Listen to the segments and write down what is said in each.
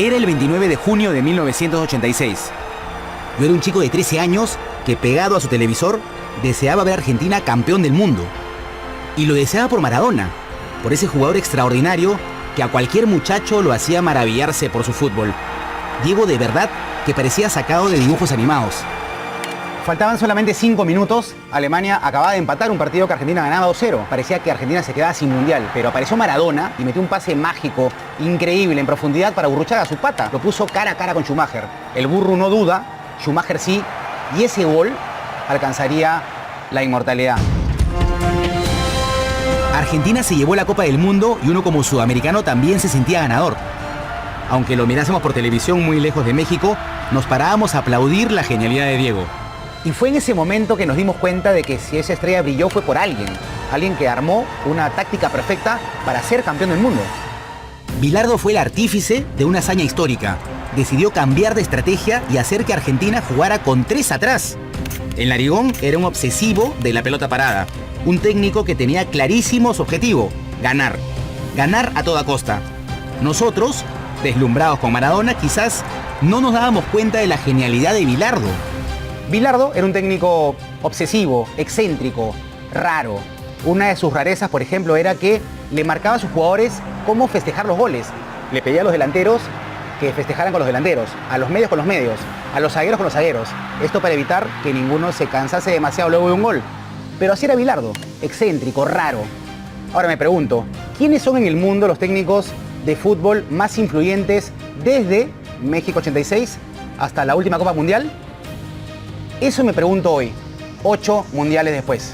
Era el 29 de junio de 1986. Yo era un chico de 13 años que, pegado a su televisor, deseaba ver a Argentina campeón del mundo. Y lo deseaba por Maradona, por ese jugador extraordinario que a cualquier muchacho lo hacía maravillarse por su fútbol. Diego de verdad que parecía sacado de dibujos animados. Faltaban solamente 5 minutos. Alemania acababa de empatar un partido que Argentina ganaba 2-0. Parecía que Argentina se quedaba sin mundial, pero apareció Maradona y metió un pase mágico, increíble, en profundidad para Burruchaga, su pata. Lo puso cara a cara con Schumacher. El burro no duda, Schumacher sí, y ese gol alcanzaría la inmortalidad. Argentina se llevó la Copa del Mundo y uno como sudamericano también se sentía ganador. Aunque lo mirásemos por televisión muy lejos de México, nos parábamos a aplaudir la genialidad de Diego. Y fue en ese momento que nos dimos cuenta de que si esa estrella brilló fue por alguien que armó una táctica perfecta para ser campeón del mundo. Bilardo fue el artífice de una hazaña histórica. Decidió cambiar de estrategia y hacer que Argentina jugara con 3 atrás. El narigón era un obsesivo de la pelota parada. Un técnico que tenía clarísimo su objetivo: ganar. Ganar a toda costa. Nosotros, deslumbrados con Maradona, quizás no nos dábamos cuenta de la genialidad de Bilardo. Bilardo era un técnico obsesivo, excéntrico, raro. Una de sus rarezas, por ejemplo, era que le marcaba a sus jugadores cómo festejar los goles. Le pedía a los delanteros que festejaran con los delanteros, a los medios con los medios, a los zagueros con los zagueros. Esto para evitar que ninguno se cansase demasiado luego de un gol. Pero así era Bilardo, excéntrico, raro. Ahora me pregunto, ¿quiénes son en el mundo los técnicos de fútbol más influyentes desde México 86 hasta la última Copa Mundial? Eso me pregunto hoy, 8 mundiales después.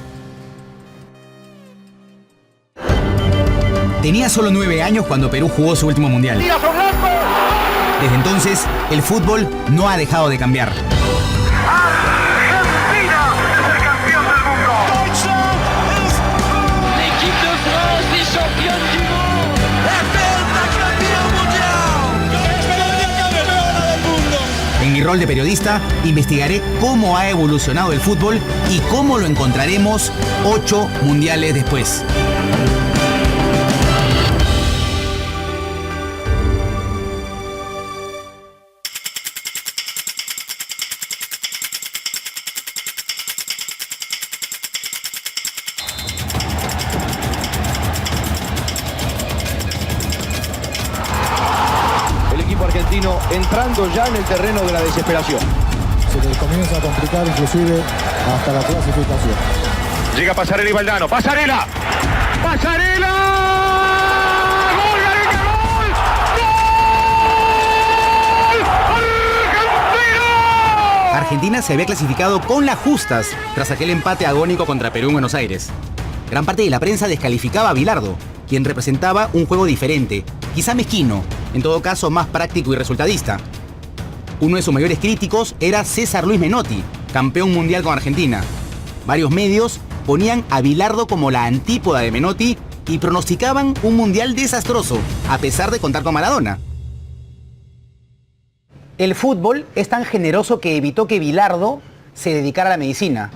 Tenía solo 9 años cuando Perú jugó su último mundial. Desde entonces, el fútbol no ha dejado de cambiar. ¡Argentina es el campeón del mundo! L'équipe de France est championne du monde! En mi rol de periodista, investigaré cómo ha evolucionado el fútbol y cómo lo encontraremos 8 mundiales después. Argentino entrando ya en el terreno de la desesperación. Se les comienza a complicar inclusive hasta la clasificación. Llega Pasarela y Valdano. ¡Pasarela! ¡Pasarela! ¡Gol, Gareca, gol! ¡Gol! ¡Argentina! Argentina se había clasificado con las justas tras aquel empate agónico contra Perú en Buenos Aires. Gran parte de la prensa descalificaba a Bilardo, quien representaba un juego diferente, quizá mezquino, en todo caso más práctico y resultadista. Uno de sus mayores críticos era César Luis Menotti, campeón mundial con Argentina. Varios medios ponían a Bilardo como la antípoda de Menotti y pronosticaban un mundial desastroso, a pesar de contar con Maradona. El fútbol es tan generoso que evitó que Bilardo se dedicara a la medicina.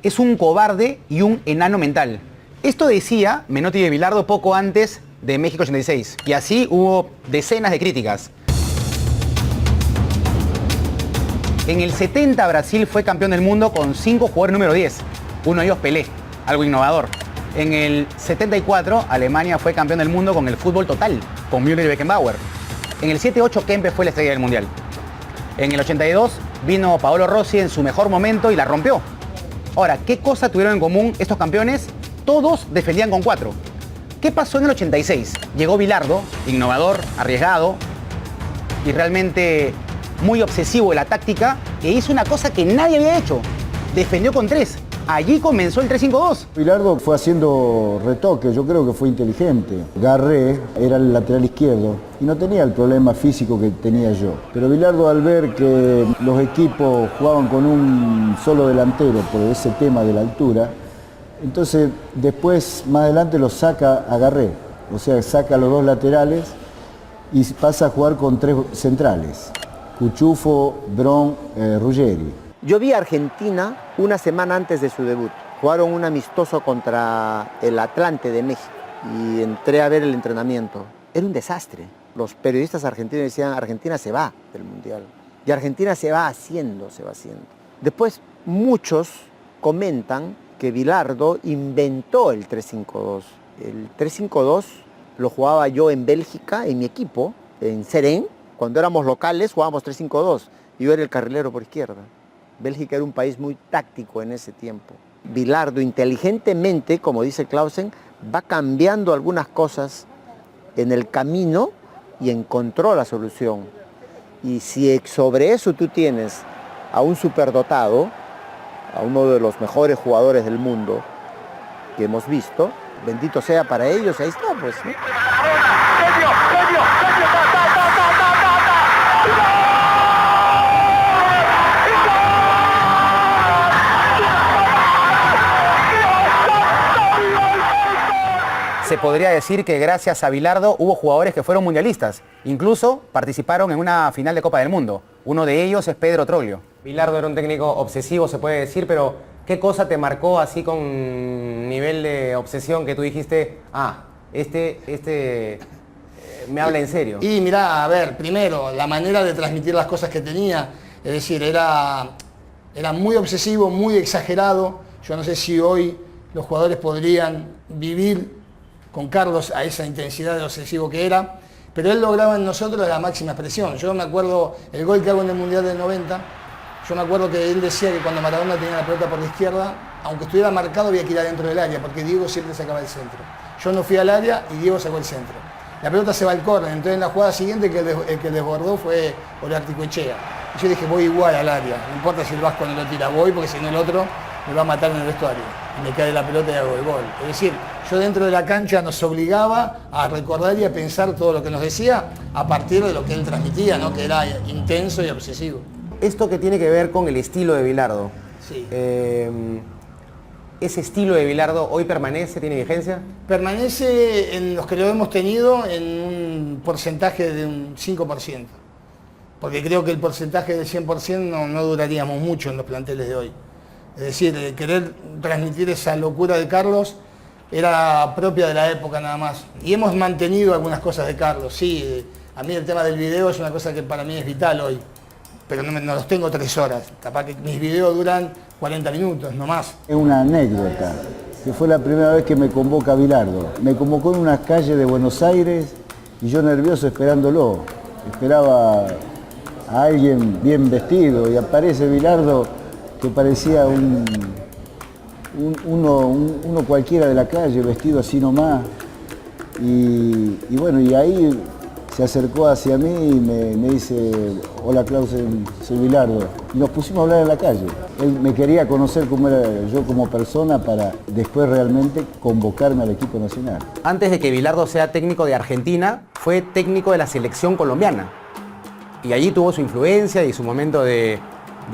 Es un cobarde y un enano mental. Esto decía Menotti de Bilardo poco antes de México 86, y así hubo decenas de críticas. En el 70 Brasil fue campeón del mundo con 5 jugadores número 10, uno de ellos Pelé, algo innovador. En el 74 Alemania fue campeón del mundo con el fútbol total, con Müller y Beckenbauer. En el 78 Kempes fue la estrella del mundial. En el 82 vino Paolo Rossi en su mejor momento y la rompió. Ahora, ¿qué cosa tuvieron en común estos campeones? Todos defendían con 4. ¿Qué pasó en el 86? Llegó Bilardo, innovador, arriesgado y realmente muy obsesivo de la táctica, e hizo una cosa que nadie había hecho. Defendió con 3. Allí comenzó el 3-5-2. Bilardo fue haciendo retoques, yo creo que fue inteligente. Garré era el lateral izquierdo y no tenía el problema físico que tenía yo. Pero Bilardo, al ver que los equipos jugaban con un solo delantero por ese tema de la altura, entonces después, más adelante, lo saca a Garré. O sea, saca a los 2 laterales y pasa a jugar con 3 centrales. Cuchufo, Bron, Ruggeri. Yo vi a Argentina una semana antes de su debut. Jugaron un amistoso contra el Atlante de México y entré a ver el entrenamiento. Era un desastre. los periodistas argentinos decían, Argentina se va del Mundial. Y Argentina se va haciendo. Después muchos comentan que Bilardo inventó el 3-5-2. El 3-5-2 lo jugaba yo en Bélgica, en mi equipo, en Serén. Cuando éramos locales jugábamos 3-5-2. Yo era el carrilero por izquierda. Bélgica era un país muy táctico en ese tiempo. Bilardo inteligentemente, como dice Clausen, va cambiando algunas cosas en el camino y encontró la solución. Y si sobre eso tú tienes a un superdotado, a uno de los mejores jugadores del mundo que hemos visto, bendito sea para ellos, ahí está, pues, ¿no? Se podría decir que gracias a Bilardo hubo jugadores que fueron mundialistas. Incluso participaron en una final de Copa del Mundo. Uno de ellos es Pedro Troglio. Bilardo era un técnico obsesivo, se puede decir, pero ¿qué cosa te marcó así con nivel de obsesión que tú dijiste, me habla en serio? Y mirá, a ver, primero, la manera de transmitir las cosas que tenía, es decir, era muy obsesivo, muy exagerado. Yo no sé si hoy los jugadores podrían vivir con Carlos a esa intensidad de obsesivo que era, pero él lograba en nosotros la máxima expresión. Yo me acuerdo, el gol que hago en el Mundial del 90, yo me acuerdo que él decía que cuando Maradona tenía la pelota por la izquierda, aunque estuviera marcado había que ir adentro del área, porque Diego siempre sacaba el centro. Yo no fui al área y Diego sacó el centro. La pelota se va al córner, entonces en la jugada siguiente el que desbordó fue Olarte-Coechea. Y yo dije, voy igual al área, no importa si el Vasco no lo tira, voy porque si no el otro me va a matar en el vestuario. Y me cae la pelota y hago el gol. Es decir, yo dentro de la cancha nos obligaba a recordar y a pensar todo lo que nos decía a partir de lo que él transmitía, ¿no? Que era intenso y obsesivo. Esto que tiene que ver con el estilo de Bilardo. Sí. ¿Ese estilo de Bilardo hoy permanece, tiene vigencia? Permanece en los que lo hemos tenido en un porcentaje de un 5%. Porque creo que el porcentaje del 100% no duraríamos mucho en los planteles de hoy. Es decir, querer transmitir esa locura de Carlos era propia de la época nada más. Y hemos mantenido algunas cosas de Carlos, sí. A mí el tema del video es una cosa que para mí es vital hoy. Pero no los tengo 3 horas. Capaz que mis videos duran 40 minutos, no más. Es una anécdota, que fue la primera vez que me convoca Bilardo. Me convocó en una calle de Buenos Aires y yo nervioso esperándolo. Esperaba a alguien bien vestido y aparece Bilardo que parecía uno cualquiera de la calle, vestido así nomás. Y bueno, y ahí se acercó hacia mí y me dice, hola Clausen, soy Bilardo. Y nos pusimos a hablar en la calle. Él me quería conocer cómo era yo como persona para después realmente convocarme al equipo nacional. Antes de que Bilardo sea técnico de Argentina, fue técnico de la selección colombiana. Y allí tuvo su influencia y su momento de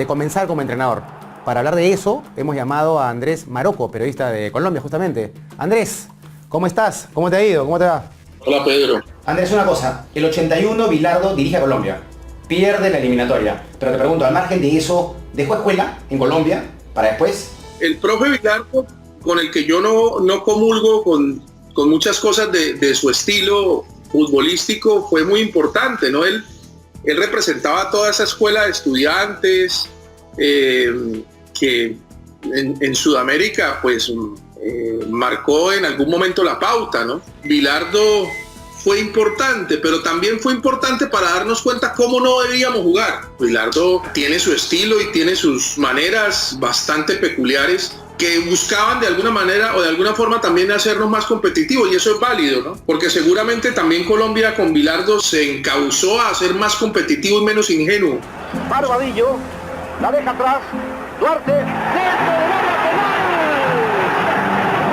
comenzar como entrenador. Para hablar de eso, hemos llamado a Andrés Marocco, periodista de Colombia, justamente. Andrés, ¿cómo estás? ¿Cómo te ha ido? ¿Cómo te va? Hola, Pedro. Andrés, una cosa. El 81 Bilardo dirige a Colombia. Pierde la eliminatoria. Pero te pregunto, al margen de eso, ¿dejó escuela en Colombia para después? El profe Bilardo, con el que yo no comulgo con muchas cosas de su estilo futbolístico, fue muy importante, ¿no? Él representaba toda esa escuela de estudiantes que en Sudamérica pues marcó en algún momento la pauta, ¿no? Bilardo fue importante, pero también fue importante para darnos cuenta cómo no debíamos jugar. Bilardo tiene su estilo y tiene sus maneras bastante peculiares que buscaban de alguna manera o de alguna forma también hacernos más competitivos, y eso es válido, ¿no? Porque seguramente también Colombia con Bilardo se encauzó a ser más competitivo y menos ingenuo. Barbadillo, la deja atrás, Duarte, dentro del área,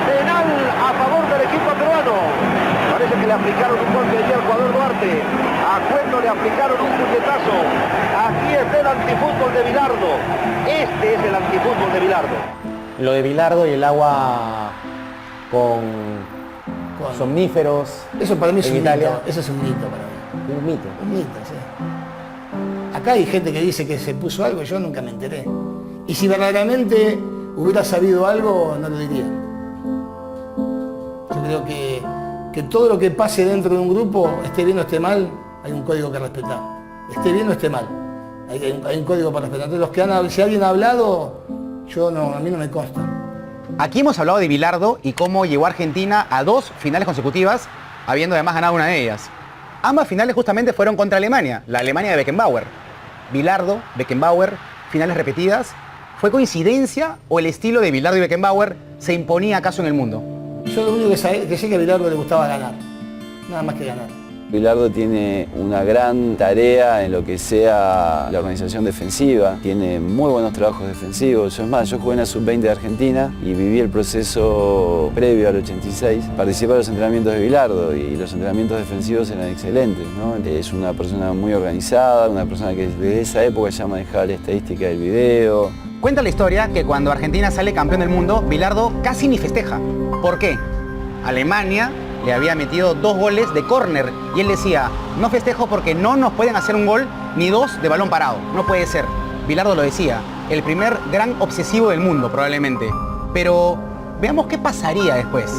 penal a favor del equipo peruano. Parece que le aplicaron un golpe allí al jugador Duarte, a Cuento le aplicaron un puñetazo. Aquí es el antifútbol de Bilardo, este es el antifútbol de Bilardo. Lo de Bilardo y el agua con somníferos. Eso para mí es en un Italia. mito, eso es un mito para mí. Un mito. Un mito, sí. Acá hay gente que dice que se puso algo, yo nunca me enteré. Y si verdaderamente hubiera sabido algo, no lo diría. Yo creo que todo lo que pase dentro de un grupo, esté bien o esté mal, hay un código que respetar. Esté bien o esté mal. Hay un código para respetar. Entonces, si alguien ha hablado, a mí no me consta. Aquí hemos hablado de Bilardo y cómo llevó a Argentina a 2 finales consecutivas, habiendo además ganado una de ellas. Ambas finales justamente fueron contra Alemania, la Alemania de Beckenbauer. Bilardo, Beckenbauer, finales repetidas. ¿Fue coincidencia o el estilo de Bilardo y Beckenbauer se imponía acaso en el mundo? Yo lo único que sé que a Bilardo le gustaba ganar, nada más que ganar. Bilardo tiene una gran tarea en lo que sea la organización defensiva, tiene muy buenos trabajos defensivos. Es más, yo jugué en la Sub-20 de Argentina y viví el proceso previo al 86. Participé de los entrenamientos de Bilardo y los entrenamientos defensivos eran excelentes, ¿no? Es una persona muy organizada, una persona que desde esa época ya manejaba la estadística del video. Cuenta la historia que cuando Argentina sale campeón del mundo, Bilardo casi ni festeja. ¿Por qué? Alemania le había metido 2 goles de córner y él decía, no festejo porque no nos pueden hacer un gol ni 2 de balón parado, no puede ser. Bilardo lo decía, el primer gran obsesivo del mundo probablemente. Pero veamos qué pasaría después.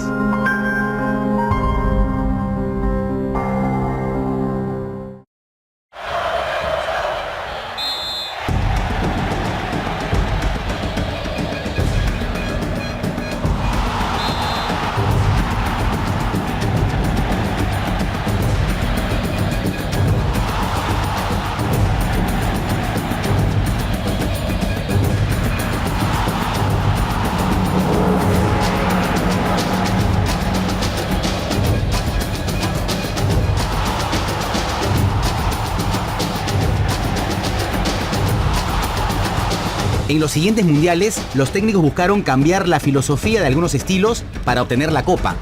En los siguientes mundiales, los técnicos buscaron cambiar la filosofía de algunos estilos para obtener la Copa.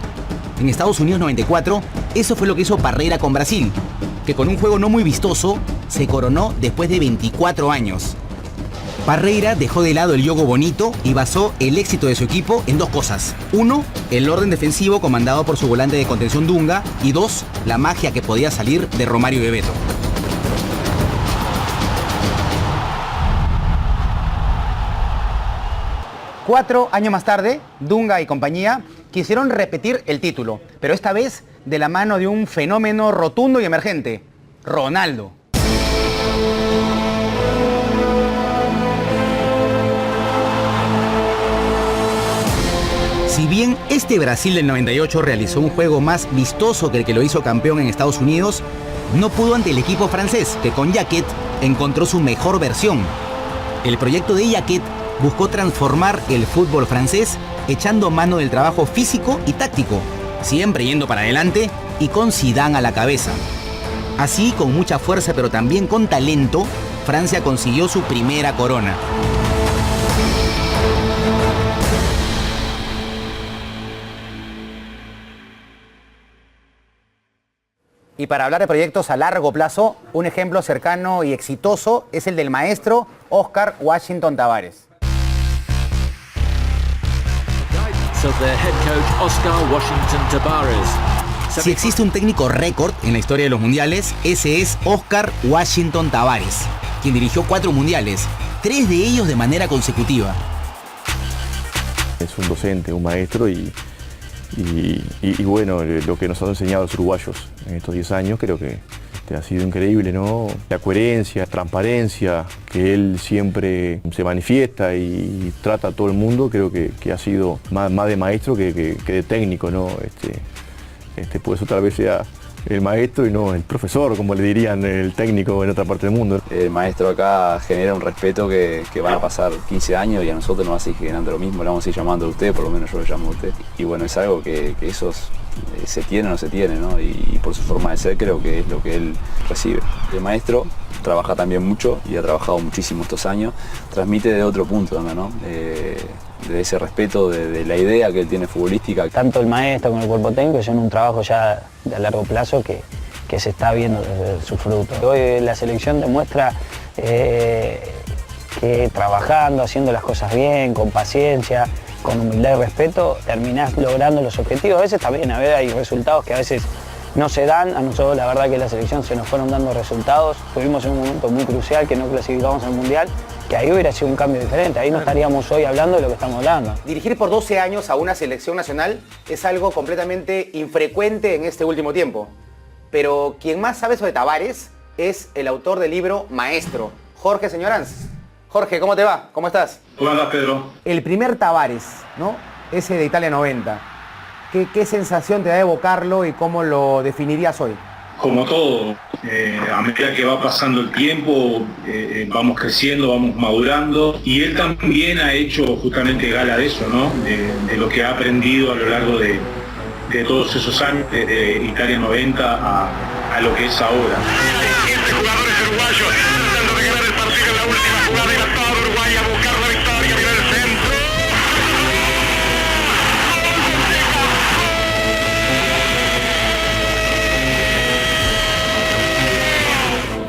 En Estados Unidos 94, eso fue lo que hizo Parreira con Brasil, que con un juego no muy vistoso, se coronó después de 24 años. Parreira dejó de lado el juego bonito y basó el éxito de su equipo en 2 cosas. 1, el orden defensivo comandado por su volante de contención Dunga, y 2, la magia que podía salir de Romario y Bebeto. Cuatro años más tarde, Dunga y compañía quisieron repetir el título, pero esta vez de la mano de un fenómeno rotundo y emergente, Ronaldo. Si bien este Brasil del 98 realizó un juego más vistoso que el que lo hizo campeón en Estados Unidos, no pudo ante el equipo francés, que con Jacquet encontró su mejor versión. El proyecto de Jacquet buscó transformar el fútbol francés echando mano del trabajo físico y táctico, siempre yendo para adelante y con Zidane a la cabeza. Así, con mucha fuerza pero también con talento, Francia consiguió su primera corona. Y para hablar de proyectos a largo plazo, un ejemplo cercano y exitoso es el del maestro Oscar Washington Tabárez. Si existe un técnico récord en la historia de los mundiales, ese es Oscar Washington Tabárez, quien dirigió 4 mundiales, 3 de ellos de manera consecutiva. Es un docente, un maestro y bueno, lo que nos han enseñado los uruguayos en estos 10 años creo que ha sido increíble, ¿no? La coherencia, transparencia, que él siempre se manifiesta y trata a todo el mundo, creo que ha sido más de maestro que de técnico, ¿no? Por eso tal vez sea el maestro y no el profesor, como le dirían el técnico en otra parte del mundo. El maestro acá genera un respeto que van a pasar 15 años y a nosotros nos va a seguir generando lo mismo, le vamos a ir llamando a usted, por lo menos yo lo llamo a usted. Y bueno, es algo que esos se tiene o no se tiene, ¿no? Y por su forma de ser creo que es lo que él recibe. El maestro trabaja también mucho y ha trabajado muchísimo estos años, transmite de otro punto también, ¿no? De ese respeto, de la idea que él tiene futbolística. Tanto el maestro como el cuerpo técnico son un trabajo ya de a largo plazo que se está viendo desde su fruto. Hoy la selección demuestra que trabajando, haciendo las cosas bien, con paciencia, con humildad y respeto, terminás logrando los objetivos. A veces también hay resultados que a veces no se dan. A nosotros la verdad que en la selección se nos fueron dando resultados. Tuvimos en un momento muy crucial que no clasificamos al Mundial, que ahí hubiera sido un cambio diferente. Ahí no estaríamos hoy hablando de lo que estamos hablando. Dirigir por 12 años a una selección nacional es algo completamente infrecuente en este último tiempo. pero quien más sabe sobre Tavares es el autor del libro Maestro, Jorge Señoranz. Jorge, ¿cómo te va? ¿Cómo estás? ¿Cómo andas, Pedro? El primer Tavares, ¿no? Ese de Italia 90. ¿Qué sensación te da evocarlo y cómo lo definirías hoy? Como todo, a medida que va pasando el tiempo, vamos creciendo, vamos madurando, y él también ha hecho justamente gala de eso, ¿no? De lo que ha aprendido a lo largo de todos esos años, de Italia 90 a lo que es ahora. 7 jugadores uruguayos tratando de ganar el partido en la última jugada y la toda Uruguay a buscar la victoria, viene el centro.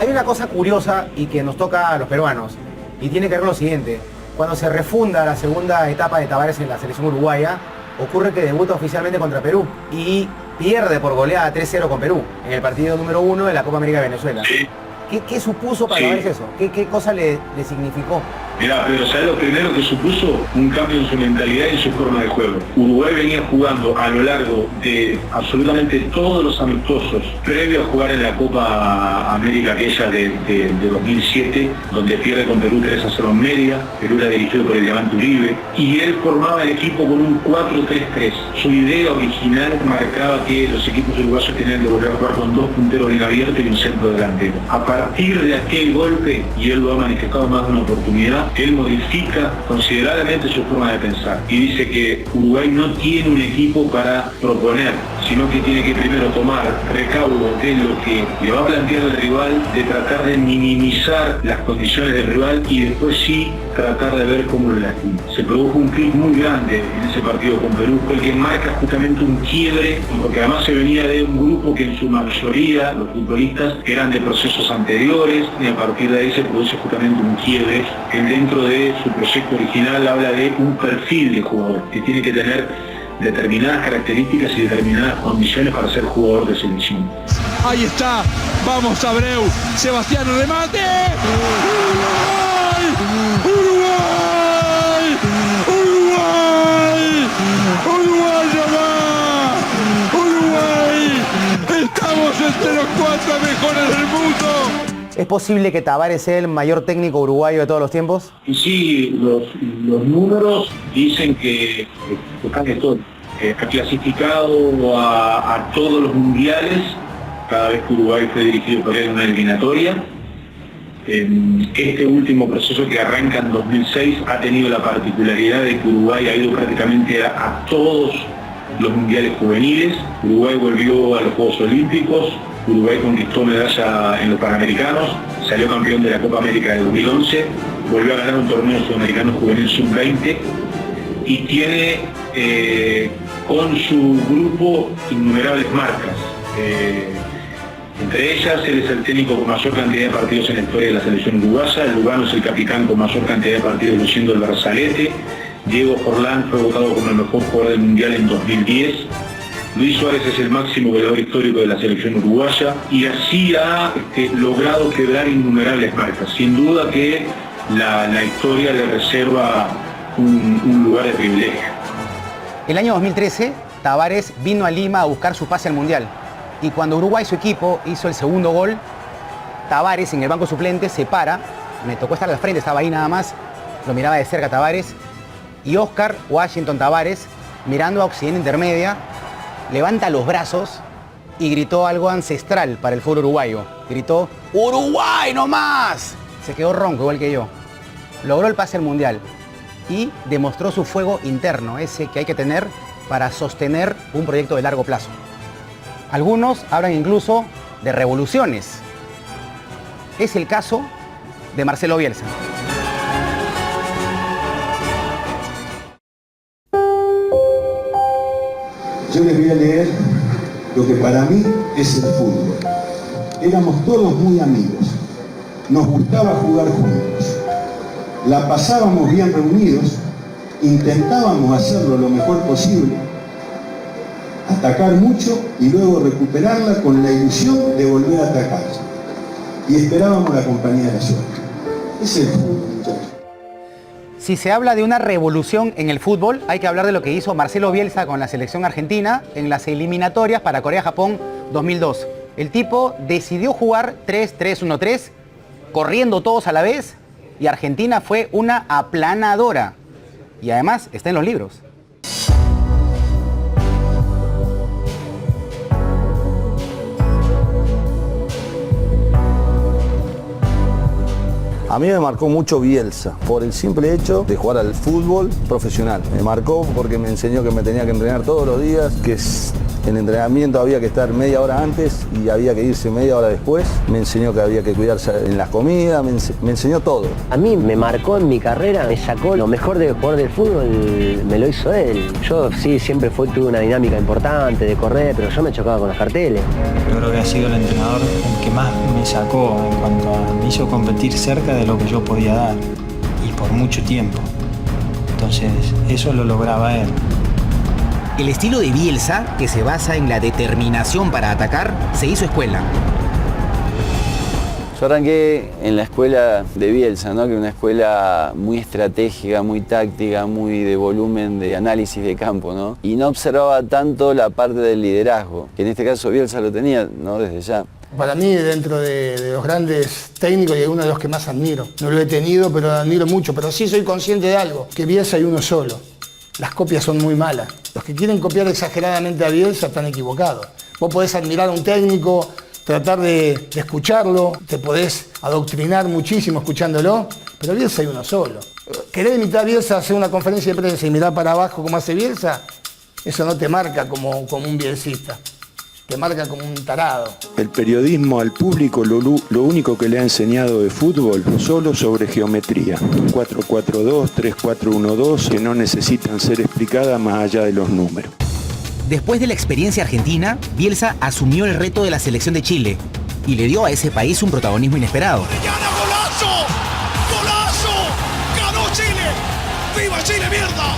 Hay una cosa curiosa y que nos toca a los peruanos, y tiene que ver con lo siguiente. Cuando se refunda la segunda etapa de Tavares en la selección uruguaya, ocurre que debuta oficialmente contra Perú y pierde por goleada 3-0 con Perú en el partido número 1 de la Copa América de Venezuela. Sí. ¿Qué supuso para Tavares eso? ¿Qué cosa le significó? Mirá, pero ¿sabes lo primero que supuso? Un cambio en su mentalidad y en su forma de juego. Uruguay venía jugando a lo largo de absolutamente todos los amistosos previo a jugar en la Copa América aquella de 2007, donde pierde con Perú 3-0 en Mérida. Perú era dirigido por el Diamante Uribe, y él formaba el equipo con un 4-3-3. Su idea original marcaba que los equipos uruguayos tenían que volver a jugar con 2 punteros bien abiertos y un centro delantero. A partir de aquel golpe, y él lo ha manifestado más de una oportunidad, él modifica considerablemente su forma de pensar y dice que Uruguay no tiene un equipo para proponer, sino que tiene que primero tomar recaudo de lo que le va a plantear el rival, de tratar de minimizar las condiciones del rival y después sí tratar de ver cómo lo lastima. Se produjo un clic muy grande en ese partido con Perú, fue el que marca justamente un quiebre, porque además se venía de un grupo que en su mayoría, los futbolistas, eran de procesos anteriores, y a partir de ahí se produce justamente un quiebre. Él dentro de su proyecto original habla de un perfil de jugador, que tiene que tener determinadas características y determinadas condiciones para ser jugador de selección. Ahí está, vamos Abreu, Sebastián remate. ¡Uruguay! ¡Uruguay! ¡Uruguay ya va! ¡Uruguay! Estamos entre los 4 mejores del mundo. ¿Es posible que Tavares sea el mayor técnico uruguayo de todos los tiempos? Y sí, los números dicen que ha clasificado a todos los mundiales cada vez que Uruguay fue dirigido por él en una eliminatoria. Este último proceso que arranca en 2006 ha tenido la particularidad de que Uruguay ha ido prácticamente a todos los mundiales juveniles. Uruguay volvió a los Juegos Olímpicos, Uruguay conquistó medalla en los Panamericanos, salió campeón de la Copa América de 2011, volvió a ganar un torneo sudamericano juvenil sub-20 y tiene con su grupo innumerables marcas. Entre ellas, él es el técnico con mayor cantidad de partidos en la historia de la selección uruguaya, Lugano es el capitán con mayor cantidad de partidos luciendo el brazalete, Diego Forlán fue votado como el mejor jugador del Mundial en 2010, Luis Suárez es el máximo goleador histórico de la selección uruguaya y así ha logrado quebrar innumerables marcas. Sin duda que la historia le reserva un lugar de privilegio. El año 2013, Tavares vino a Lima a buscar su pase al Mundial. Y cuando Uruguay, su equipo, hizo el segundo gol, Tavares en el banco suplente se para, me tocó estar al frente, estaba ahí nada más, lo miraba de cerca Tavares, y Oscar Washington Tavares, mirando a Occidente Intermedia, levanta los brazos y gritó algo ancestral para el fútbol uruguayo. Gritó, ¡Uruguay no más! Se quedó ronco igual que yo. Logró el pase al Mundial y demostró su fuego interno, ese que hay que tener para sostener un proyecto de largo plazo. Algunos hablan incluso de revoluciones. Es el caso de Marcelo Bielsa. Yo les voy a leer lo que para mí es el fútbol. Éramos todos muy amigos, nos gustaba jugar juntos, la pasábamos bien reunidos, intentábamos hacerlo lo mejor posible, atacar mucho y luego recuperarla con la ilusión de volver a atacar. Y esperábamos la compañía de la suerte. Es el fútbol, muchachos. Si se habla de una revolución en el fútbol, hay que hablar de lo que hizo Marcelo Bielsa con la selección argentina en las eliminatorias para Corea-Japón 2002. El tipo decidió jugar 3-3-1-3, corriendo todos a la vez, y Argentina fue una aplanadora. Y además está en los libros. A mí me marcó mucho Bielsa, por el simple hecho de jugar al fútbol profesional. Me marcó porque me enseñó que me tenía que entrenar todos los días, que el entrenamiento había que estar media hora antes y había que irse media hora después. Me enseñó que había que cuidarse en las comidas, me enseñó todo. A mí me marcó en mi carrera, me sacó lo mejor de jugar del fútbol, me lo hizo él. Yo sí, siempre tuve una dinámica importante de correr, pero yo me chocaba con los carteles. Yo creo que ha sido el entrenador el que más me sacó en cuanto a me hizo competir cerca de lo que yo podía dar y por mucho tiempo. Entonces eso lo lograba él. El estilo de Bielsa, que se basa en la determinación para atacar, se hizo escuela. Yo arranqué en la escuela de Bielsa, ¿no? Que es una escuela muy estratégica, muy táctica, muy de volumen de análisis de campo, ¿no? Y no observaba tanto la parte del liderazgo, que en este caso Bielsa lo tenía, ¿no? Desde ya. Para mí, dentro de los grandes técnicos, y uno de los que más admiro. No lo he tenido, pero lo admiro mucho. Pero sí soy consciente de algo, que Bielsa hay uno solo. Las copias son muy malas. Los que quieren copiar exageradamente a Bielsa están equivocados. Vos podés admirar a un técnico, tratar de escucharlo, te podés adoctrinar muchísimo escuchándolo, pero Bielsa hay uno solo. ¿Querés imitar a Bielsa, hacer una conferencia de prensa y mirar para abajo como hace Bielsa? Eso no te marca como un bielcista. Te marca como un tarado. El periodismo al público lo único que le ha enseñado de fútbol solo sobre geometría. 4-4-2, 3-4-1-2 que no necesitan ser explicadas más allá de los números. Después de la experiencia argentina, Bielsa asumió el reto de la selección de Chile y le dio a ese país un protagonismo inesperado. ¡Golazo! ¡Golazo! ¡Ganó Chile! ¡Viva Chile, mierda!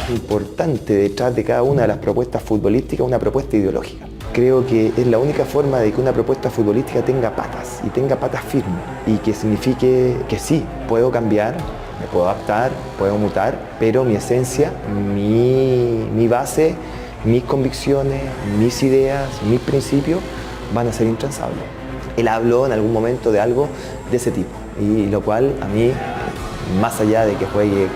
Importante detrás de cada una de las propuestas futbolísticas una propuesta ideológica. Creo que es la única forma de que una propuesta futbolística tenga patas y tenga patas firmes y que signifique que sí, puedo cambiar, me puedo adaptar, puedo mutar, pero mi esencia, mi base, mis convicciones, mis ideas, mis principios van a ser intransables. Él habló en algún momento de algo de ese tipo y lo cual a mí, más allá de que juegue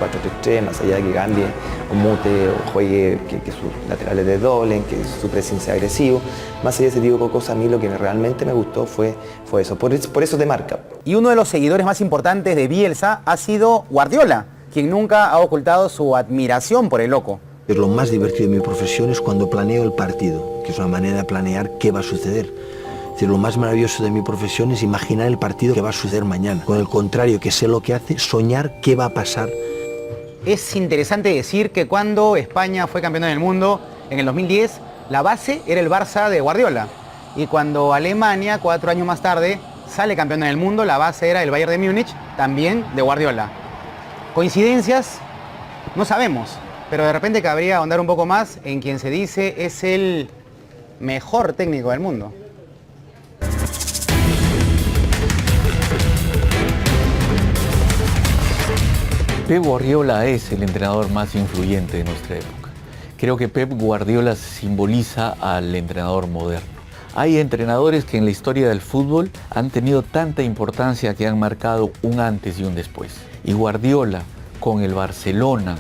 4-3-3, más allá de que cambie o mute o juegue que sus laterales desdoblen, que su pressing sea agresivo, más allá de ese tipo de cosas, a mí lo que realmente me gustó fue eso. Por eso te marca. Y uno de los seguidores más importantes de Bielsa ha sido Guardiola, quien nunca ha ocultado su admiración por el loco. Lo más divertido de mi profesión es cuando planeo el partido, que es una manera de planear qué va a suceder. Es decir, lo más maravilloso de mi profesión es imaginar el partido que va a suceder mañana. Con el contrario, que sé lo que hace, soñar qué va a pasar. Es interesante decir que cuando España fue campeona del mundo, en el 2010, la base era el Barça de Guardiola. Y cuando Alemania, 4 años más tarde, sale campeona del mundo, la base era el Bayern de Múnich, también de Guardiola. ¿Coincidencias? No sabemos, pero de repente cabría ahondar un poco más en quien se dice es el mejor técnico del mundo. Pep Guardiola es el entrenador más influyente de nuestra época. Creo que Pep Guardiola simboliza al entrenador moderno. Hay entrenadores que en la historia del fútbol han tenido tanta importancia que han marcado un antes y un después. Y Guardiola, con el Barcelona,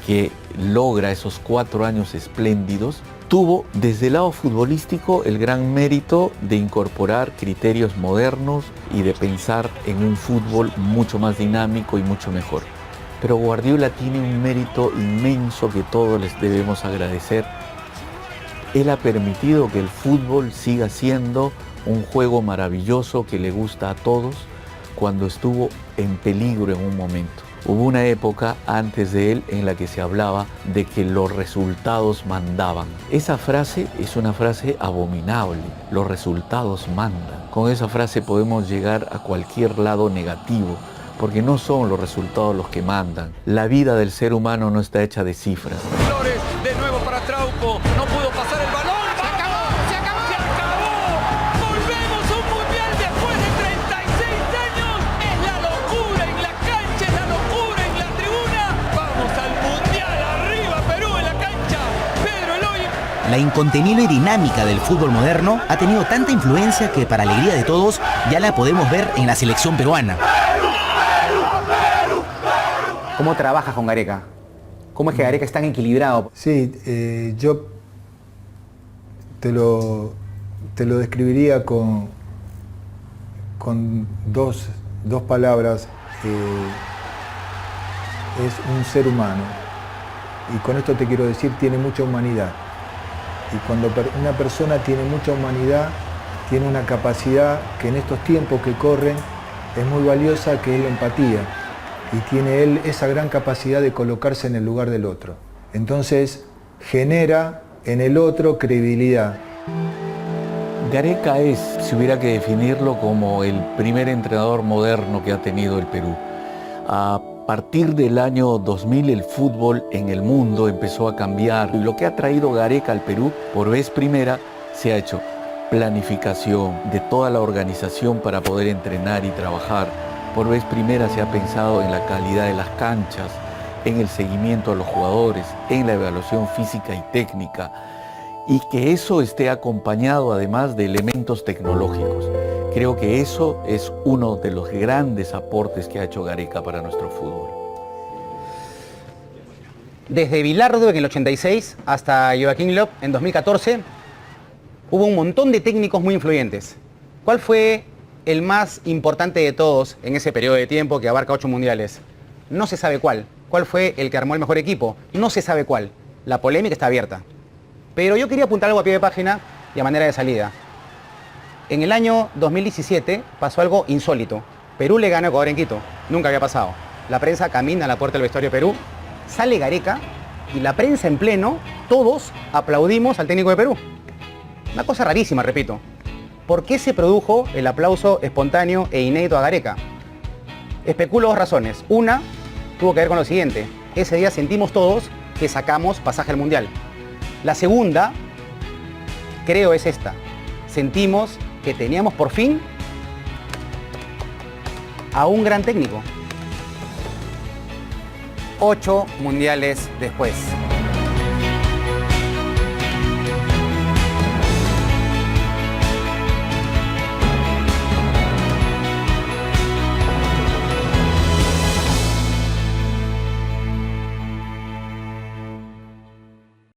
que logra esos 4 años espléndidos, tuvo desde el lado futbolístico el gran mérito de incorporar criterios modernos y de pensar en un fútbol mucho más dinámico y mucho mejor. Pero Guardiola tiene un mérito inmenso que todos les debemos agradecer. Él ha permitido que el fútbol siga siendo un juego maravilloso que le gusta a todos cuando estuvo en peligro en un momento. Hubo una época antes de él en la que se hablaba de que los resultados mandaban. Esa frase es una frase abominable. Los resultados mandan. Con esa frase podemos llegar a cualquier lado negativo, porque no son los resultados los que mandan. La vida del ser humano no está hecha de cifras. Flores, de nuevo para Trauco, no pudo pasar el balón. ¡Se acabó! ¡Se acabó! ¡Se acabó! ¡Volvemos a un mundial después de 36 años! ¡Es la locura en la cancha! ¡Es la locura en la tribuna! ¡Vamos al mundial! ¡Arriba Perú en la cancha! ¡Pedro Eloy! La La incontenible dinámica del fútbol moderno ha tenido tanta influencia que, para alegría de todos, ya la podemos ver en la selección peruana. ¿Cómo trabajas con Gareca? ¿Cómo es que Gareca es tan equilibrado? Sí, yo te lo describiría con dos palabras. Es un ser humano. Y con esto te quiero decir, tiene mucha humanidad. Y cuando una persona tiene mucha humanidad, tiene una capacidad que en estos tiempos que corren es muy valiosa, que es la empatía. Y tiene él esa gran capacidad de colocarse en el lugar del otro. Entonces genera en el otro credibilidad. Gareca es, si hubiera que definirlo, como el primer entrenador moderno que ha tenido el Perú. A partir del año 2000 el fútbol en el mundo empezó a cambiar. Y lo que ha traído Gareca al Perú, por vez primera, se ha hecho planificación de toda la organización para poder entrenar y trabajar. Por vez primera se ha pensado en la calidad de las canchas, en el seguimiento a los jugadores, en la evaluación física y técnica, y que eso esté acompañado además de elementos tecnológicos. Creo que eso es uno de los grandes aportes que ha hecho Gareca para nuestro fútbol. Desde Bilardo en el 86 hasta Joaquín Löw en 2014, hubo un montón de técnicos muy influyentes. ¿Cuál fue el más importante de todos en ese periodo de tiempo que abarca 8 mundiales? No se sabe cuál. ¿Cuál fue el que armó el mejor equipo? No se sabe cuál. La polémica está abierta. Pero yo quería apuntar algo a pie de página y a manera de salida. En el año 2017 pasó algo insólito. Perú le ganó a Ecuador en Quito. Nunca había pasado. La prensa camina a la puerta del vestuario de Perú, sale Gareca y la prensa en pleno, todos aplaudimos al técnico de Perú. Una cosa rarísima, repito. ¿Por qué se produjo el aplauso espontáneo e inédito a Gareca? Especulo 2 razones. Una tuvo que ver con lo siguiente. Ese día sentimos todos que sacamos pasaje al Mundial. La segunda, creo, es esta. Sentimos que teníamos por fin a un gran técnico. 8 mundiales después.